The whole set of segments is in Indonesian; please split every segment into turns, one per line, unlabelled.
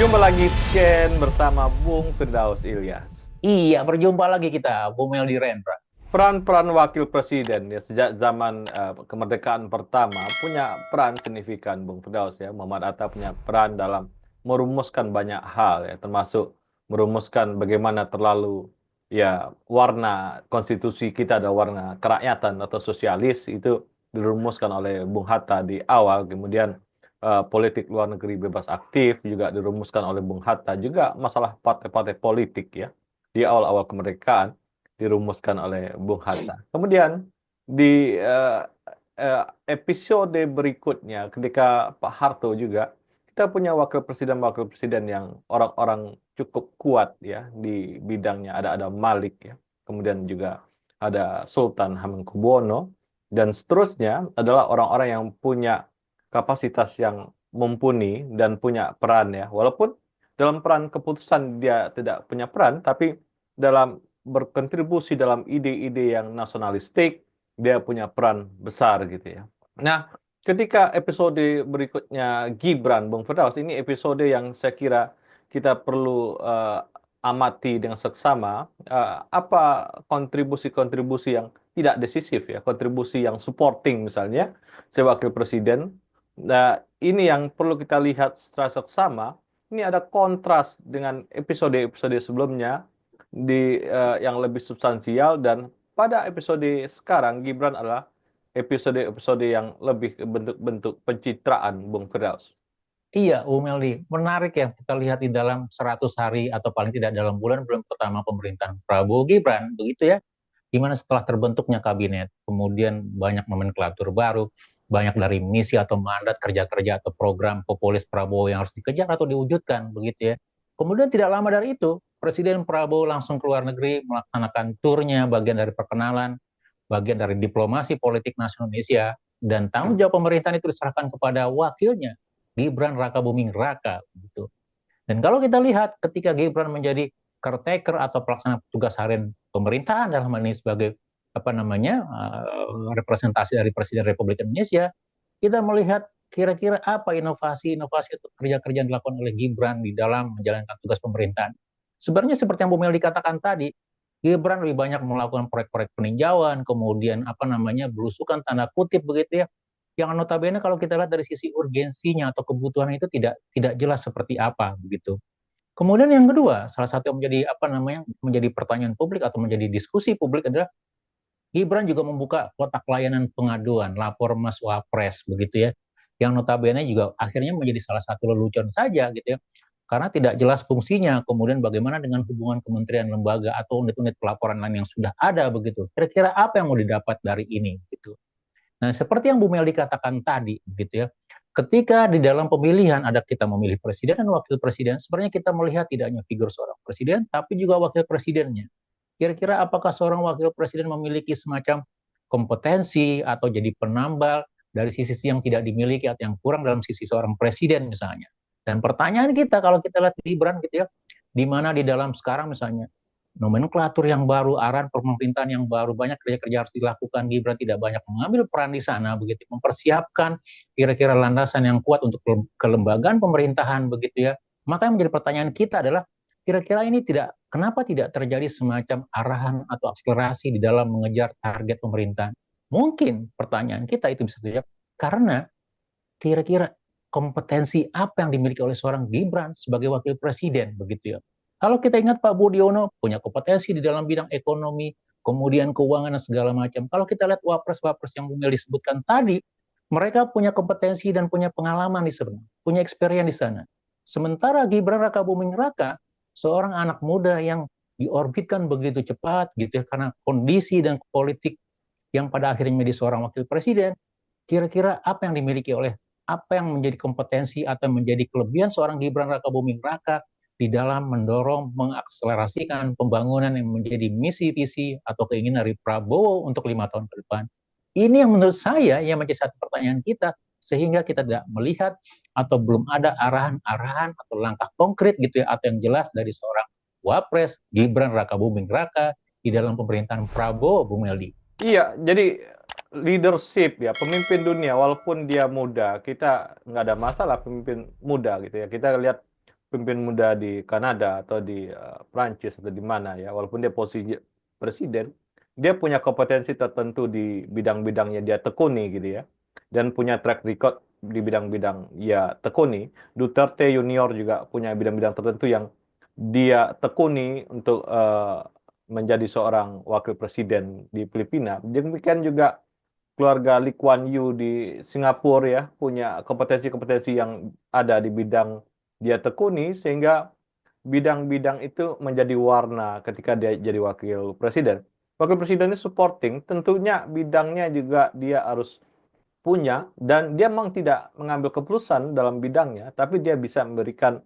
Berjumpa lagi Scan bersama Bung Firdaus Ilyas.
Iya, berjumpa lagi kita, Bu Meldi Rendra.
Peran-peran wakil presiden ya sejak zaman kemerdekaan pertama punya peran signifikan, Bung Firdaus ya. Muhammad Atta punya peran dalam merumuskan banyak hal ya, termasuk merumuskan bagaimana terlalu ya warna konstitusi kita ada warna kerakyatan atau sosialis itu dirumuskan oleh Bung Hatta di awal. Kemudian politik luar negeri bebas aktif juga dirumuskan oleh Bung Hatta, juga masalah partai-partai politik ya di awal-awal kemerdekaan dirumuskan oleh Bung Hatta. Kemudian di episode berikutnya ketika Pak Harto juga, kita punya wakil presiden yang orang-orang cukup kuat ya di bidangnya. Ada Malik ya, kemudian juga ada Sultan Hamengkubuwono, dan seterusnya adalah orang-orang yang punya kapasitas yang mumpuni dan punya peran ya. Walaupun dalam peran keputusan dia tidak punya peran, tapi dalam berkontribusi dalam ide-ide yang nasionalistik, dia punya peran besar gitu ya. Nah, ketika episode berikutnya Gibran, Bung Firdaus, ini episode yang saya kira kita perlu amati dengan seksama, apa kontribusi-kontribusi yang tidak decisif ya, kontribusi yang supporting misalnya, sebagai wakil presiden. Nah, ini yang perlu kita lihat secara seksama. Ini ada kontras dengan episode-episode sebelumnya yang lebih substansial, dan pada episode sekarang Gibran adalah episode-episode yang lebih bentuk-bentuk pencitraan, Bung Firdaus.
Iya, Bu Meldi, menarik ya kita lihat di dalam 100 hari atau paling tidak dalam bulan-bulan pertama pemerintahan Prabowo Gibran, begitu ya. Gimana setelah terbentuknya kabinet, kemudian banyak nomenklatur baru, banyak dari misi atau mandat kerja-kerja atau program populis Prabowo yang harus dikejar atau diwujudkan, begitu ya. Kemudian tidak lama dari itu, Presiden Prabowo langsung ke luar negeri melaksanakan turnya, bagian dari perkenalan, bagian dari diplomasi politik nasional Indonesia, dan tanggung jawab pemerintahan itu diserahkan kepada wakilnya, Gibran Rakabuming Raka. Gitu. Dan kalau kita lihat ketika Gibran menjadi caretaker atau pelaksana tugas harian pemerintahan dalam hal ini sebagai representasi dari Presiden Republik Indonesia, kita melihat kira-kira apa inovasi-inovasi atau kerja-kerja yang dilakukan oleh Gibran di dalam menjalankan tugas pemerintahan. Sebenarnya seperti yang Bu Mel dikatakan tadi, Gibran lebih banyak melakukan proyek-proyek peninjauan, kemudian belusukan tanda kutip begitu ya, yang notabene kalau kita lihat dari sisi urgensinya atau kebutuhan itu tidak jelas seperti apa begitu. Kemudian yang kedua, salah satu yang menjadi pertanyaan publik atau menjadi diskusi publik adalah Gibran juga membuka kotak layanan pengaduan, lapor Mas Wapres begitu ya, yang notabene juga akhirnya menjadi salah satu lelucon saja gitu ya, karena tidak jelas fungsinya. Kemudian bagaimana dengan hubungan kementerian lembaga atau unit-unit pelaporan lain yang sudah ada begitu. Kira-kira apa yang mau didapat dari ini gitu. Nah, seperti yang Bu Mel dikatakan tadi begitu ya, ketika di dalam pemilihan ada kita memilih presiden dan wakil presiden, sebenarnya kita melihat tidak hanya figur seorang presiden, tapi juga wakil presidennya. Kira-kira apakah seorang wakil presiden memiliki semacam kompetensi atau jadi penambal dari sisi yang tidak dimiliki atau yang kurang dalam sisi seorang presiden misalnya. Dan pertanyaan kita kalau kita lihat Gibran gitu ya, di mana di dalam sekarang misalnya nomenklatur yang baru, arahan pemerintahan yang baru, banyak kerja-kerja harus dilakukan. Gibran tidak banyak mengambil peran di sana, begitu, mempersiapkan kira-kira landasan yang kuat untuk kelembagaan pemerintahan, begitu ya. Maka yang menjadi pertanyaan kita adalah, kira-kira ini kenapa tidak terjadi semacam arahan atau akselerasi di dalam mengejar target pemerintahan? Mungkin pertanyaan kita itu bisa dijawab karena kira-kira kompetensi apa yang dimiliki oleh seorang Gibran sebagai wakil presiden, begitu ya. Kalau kita ingat Pak Budiono punya kompetensi di dalam bidang ekonomi, kemudian keuangan dan segala macam. Kalau kita lihat wapres-wapres yang Bung disebutkan tadi, mereka punya kompetensi dan punya pengalaman di sana, punya experience di sana. Sementara Gibran Rakabuming Raka, seorang anak muda yang diorbitkan begitu cepat gitu ya, karena kondisi dan politik yang pada akhirnya menjadi seorang wakil presiden, kira-kira apa yang dimiliki oleh, apa yang menjadi kompetensi atau menjadi kelebihan seorang Gibran Rakabuming Raka di dalam mendorong mengakselerasikan pembangunan yang menjadi misi visi atau keinginan dari Prabowo untuk 5 tahun ke depan. Ini yang menurut saya yang menjadi satu pertanyaan kita, sehingga kita tidak melihat atau belum ada arahan-arahan atau langkah konkret gitu ya, atau yang jelas dari seorang Wapres Gibran Rakabuming Raka di dalam pemerintahan Prabowo, Bung Meldi.
Iya, jadi leadership ya, pemimpin dunia walaupun dia muda, kita nggak ada masalah pemimpin muda gitu ya. Kita lihat pemimpin muda di Kanada atau di Prancis atau di mana ya, walaupun dia posisi presiden, dia punya kompetensi tertentu di bidang-bidangnya dia tekuni gitu ya, dan punya track record di bidang-bidang ya tekuni. Duterte Junior juga punya bidang-bidang tertentu yang dia tekuni untuk menjadi seorang wakil presiden di Filipina. Demikian juga keluarga Lee Kuan Yew di Singapura ya, punya kompetensi-kompetensi yang ada di bidang dia tekuni, sehingga bidang-bidang itu menjadi warna ketika dia jadi wakil presiden. Wakil presiden ini supporting, tentunya bidangnya juga dia harus punya, dan dia memang tidak mengambil keputusan dalam bidangnya, tapi dia bisa memberikan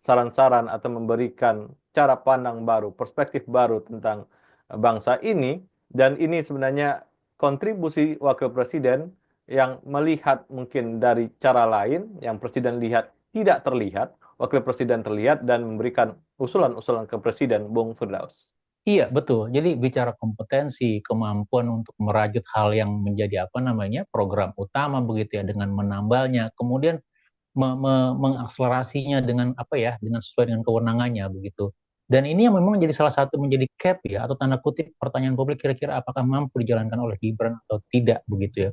saran-saran atau memberikan cara pandang baru, perspektif baru tentang bangsa ini. Dan ini sebenarnya kontribusi wakil presiden yang melihat mungkin dari cara lain, yang presiden lihat tidak terlihat, wakil presiden terlihat dan memberikan usulan-usulan ke presiden, Bung Firdaus.
Iya, betul. Jadi bicara kompetensi, kemampuan untuk merajut hal yang menjadi apa namanya program utama begitu ya dengan menambalnya, kemudian mengakselerasinya dengan apa ya, dengan sesuai dengan kewenangannya begitu. Dan ini yang memang menjadi salah satu menjadi cap ya atau tanda kutip pertanyaan publik kira-kira apakah mampu dijalankan oleh Gibran atau tidak begitu ya.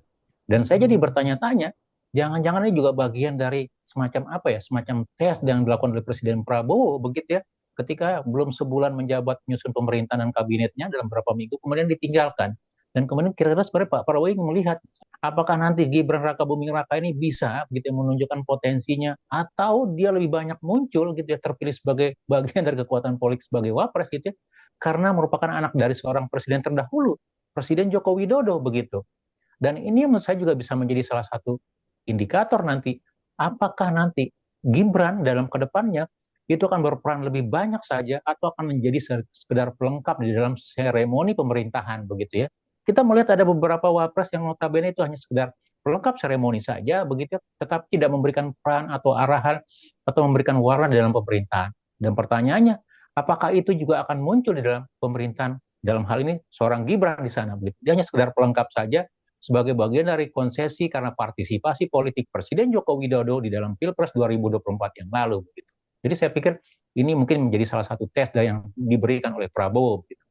Dan saya jadi bertanya-tanya, jangan-jangan ini juga bagian dari semacam apa ya, semacam tes yang dilakukan oleh Presiden Prabowo begitu ya, ketika belum sebulan menjabat menyusun pemerintahan dan kabinetnya dalam beberapa minggu kemudian ditinggalkan. Dan kemudian kira-kira sebenarnya Pak Prabowo ingin melihat apakah nanti Gibran Raka Buming Raka ini bisa gitu ya, menunjukkan potensinya atau dia lebih banyak muncul gitu ya terpilih sebagai bagian dari kekuatan politik sebagai wapres gitu ya karena merupakan anak dari seorang presiden terdahulu, Presiden Joko Widodo begitu. Dan ini menurut saya juga bisa menjadi salah satu indikator nanti apakah nanti Gibran dalam kedepannya itu akan berperan lebih banyak saja atau akan menjadi sekedar pelengkap di dalam seremoni pemerintahan begitu ya. Kita melihat ada beberapa wapres yang notabene itu hanya sekedar pelengkap seremoni saja begitu ya, tetapi tidak memberikan peran atau arahan atau memberikan warna di dalam pemerintahan. Dan pertanyaannya, apakah itu juga akan muncul di dalam pemerintahan dalam hal ini seorang Gibran di sana begitu. Dia hanya sekedar pelengkap saja sebagai bagian dari konsesi karena partisipasi politik Presiden Joko Widodo di dalam Pilpres 2024 yang lalu. Begitu. Jadi saya pikir ini mungkin menjadi salah satu tes yang diberikan oleh Prabowo. Begitu.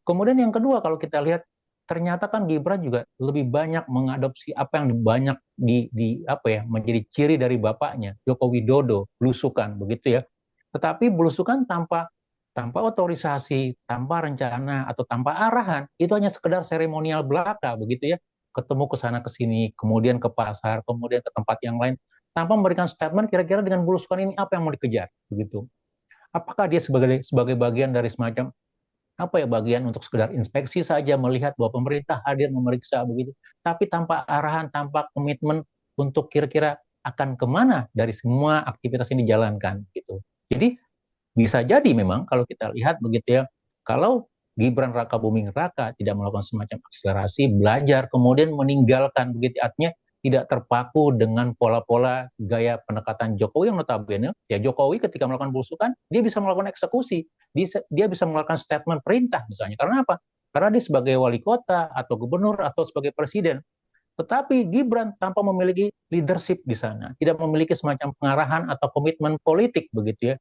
Kemudian yang kedua kalau kita lihat ternyata kan Gibran juga lebih banyak mengadopsi apa yang banyak di apa ya menjadi ciri dari bapaknya Joko Widodo, belusukan begitu ya. Tetapi belusukan tanpa tanpa otorisasi, tanpa rencana atau tanpa arahan, itu hanya sekedar seremonial belaka begitu ya. Ketemu ke sana ke sini, kemudian ke pasar, kemudian ke tempat yang lain tanpa memberikan statement kira-kira dengan belusukan ini apa yang mau dikejar begitu. Apakah dia sebagai bagian dari semacam apa ya bagian untuk sekedar inspeksi saja melihat bahwa pemerintah hadir memeriksa begitu, tapi tanpa arahan, tanpa komitmen untuk kira-kira akan kemana dari semua aktivitas ini dijalankan gitu. Jadi bisa jadi memang kalau kita lihat begitu ya, kalau Gibran Raka Buming Raka tidak melakukan semacam akselerasi, belajar, kemudian meninggalkan begitu artinya tidak terpaku dengan pola-pola gaya pendekatan Jokowi yang notabene ya Jokowi ketika melakukan belusukan dia bisa melakukan eksekusi, dia bisa melakukan statement perintah misalnya. Karena apa? Karena dia sebagai wali kota atau gubernur atau sebagai presiden. Tetapi Gibran tanpa memiliki leadership di sana, tidak memiliki semacam pengarahan atau komitmen politik begitu ya.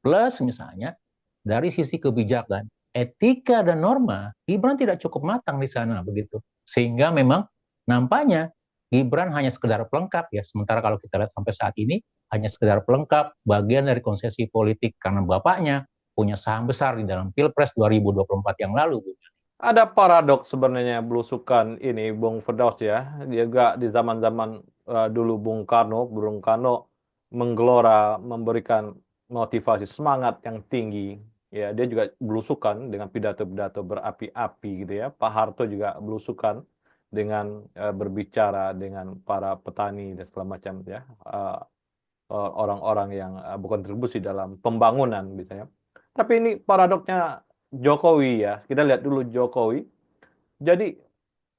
Plus misalnya dari sisi kebijakan, etika dan norma, Gibran tidak cukup matang di sana begitu. Sehingga memang nampaknya Gibran hanya sekedar pelengkap ya. Sementara kalau kita lihat sampai saat ini hanya sekedar pelengkap bagian dari konsesi politik karena bapaknya punya saham besar di dalam Pilpres 2024 yang lalu.
Ada paradoks sebenarnya belusukan ini, Bung Firdaus ya. Juga di zaman-zaman dulu Bung Karno menggelora, memberikan motivasi semangat yang tinggi. Ya, dia juga belusukan dengan pidato-pidato berapi-api gitu ya. Pak Harto juga belusukan dengan berbicara dengan para petani dan segala macam ya. Orang-orang yang berkontribusi dalam pembangunan misalnya. Tapi ini paradoksnya Jokowi ya. Kita lihat dulu Jokowi. Jadi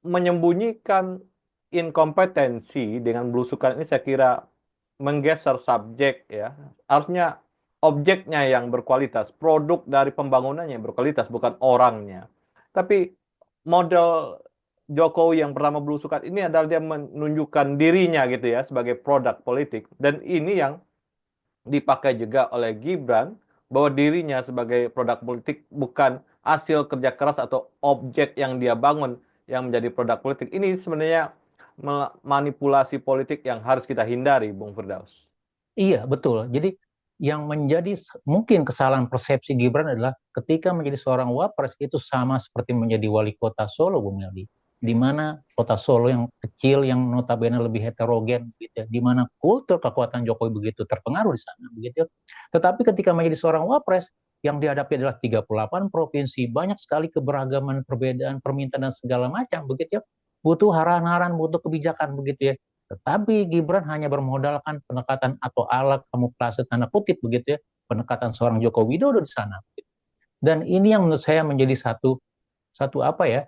menyembunyikan inkompetensi dengan belusukan ini saya kira menggeser subjek ya. Harusnya objeknya yang berkualitas, produk dari pembangunannya yang berkualitas, bukan orangnya. Tapi model Jokowi yang pertama belusukan ini adalah dia menunjukkan dirinya gitu ya sebagai produk politik. Dan ini yang dipakai juga oleh Gibran bahwa dirinya sebagai produk politik bukan hasil kerja keras atau objek yang dia bangun yang menjadi produk politik. Ini sebenarnya manipulasi politik yang harus kita hindari, Bung Firdaus.
Iya, betul. Jadi yang menjadi mungkin kesalahan persepsi Gibran adalah ketika menjadi seorang wapres itu sama seperti menjadi wali kota Solo, Bung Meldi. Di mana kota Solo yang kecil, yang notabene lebih heterogen, gitu ya, di mana kultur kekuatan Jokowi begitu terpengaruh di sana, begitu ya. Tetapi ketika menjadi seorang wapres, yang dihadapi adalah 38 provinsi, banyak sekali keberagaman, perbedaan, permintaan dan segala macam, begitu ya. Butuh arahan-arahan, butuh kebijakan, begitu ya. Tetapi Gibran hanya bermodalkan pendekatan atau alat kamuflase tanda kutip begitu ya, pendekatan seorang Joko Widodo di sana. Dan ini yang menurut saya menjadi satu satu apa ya,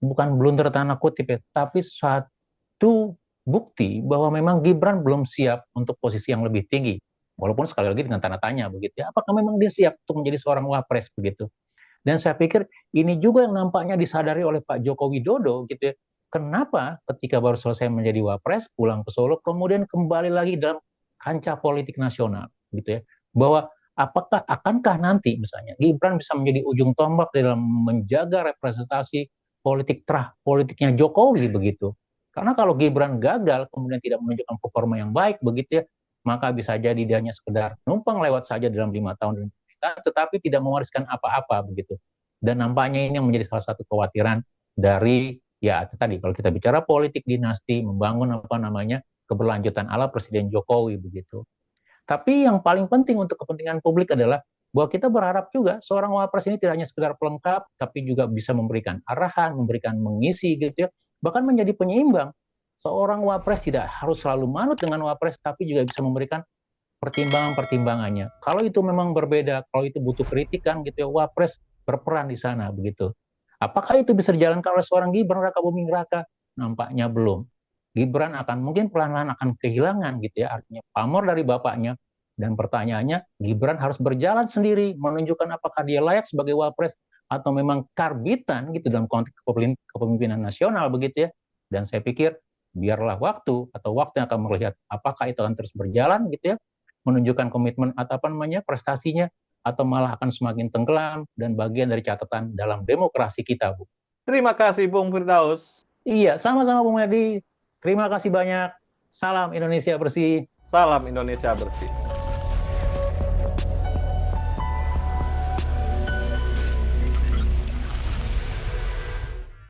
bukan blunder tanda kutip ya, tapi satu bukti bahwa memang Gibran belum siap untuk posisi yang lebih tinggi. Walaupun sekali lagi dengan tanda tanya begitu ya, apakah memang dia siap untuk menjadi seorang wapres begitu. Dan saya pikir ini juga yang nampaknya disadari oleh Pak Joko Widodo gitu ya. Kenapa ketika baru selesai menjadi wapres, pulang ke Solo, kemudian kembali lagi dalam kancah politik nasional gitu ya. Bahwa akankah nanti misalnya Gibran bisa menjadi ujung tombak dalam menjaga representasi politik terah politiknya Jokowi begitu. Karena kalau Gibran gagal kemudian tidak menunjukkan performa yang baik begitu ya, maka bisa jadi dia hanya sekedar numpang lewat saja dalam 5 tahun tetapi tidak mewariskan apa-apa begitu. Dan nampaknya ini yang menjadi salah satu kekhawatiran dari ya tadi kalau kita bicara politik dinasti membangun apa namanya keberlanjutan ala Presiden Jokowi begitu. Tapi yang paling penting untuk kepentingan publik adalah bahwa kita berharap juga seorang wapres ini tidak hanya sekedar pelengkap, tapi juga bisa memberikan arahan, memberikan mengisi gitu ya, bahkan menjadi penyeimbang. Seorang wapres tidak harus selalu manut dengan wapres, tapi juga bisa memberikan pertimbangan-pertimbangannya. Kalau itu memang berbeda, kalau itu butuh kritikan gitu ya, wapres berperan di sana begitu. Apakah itu bisa dijalankan oleh seorang Gibran Raka Buming Raka? Nampaknya belum. Gibran akan mungkin pelan-pelan akan kehilangan gitu ya, artinya pamor dari bapaknya. Dan pertanyaannya, Gibran harus berjalan sendiri, menunjukkan apakah dia layak sebagai wapres atau memang karbitan gitu dalam konteks kepemimpinan nasional begitu ya. Dan saya pikir biarlah waktu atau waktu yang akan melihat apakah itu akan terus berjalan gitu ya, menunjukkan komitmen atau apa namanya prestasinya atau malah akan semakin tenggelam dan bagian dari catatan dalam demokrasi kita, Bu.
Terima kasih, Bung Firdaus.
Iya, sama-sama Bung Merdi. Terima kasih banyak. Salam Indonesia bersih.
Salam Indonesia bersih.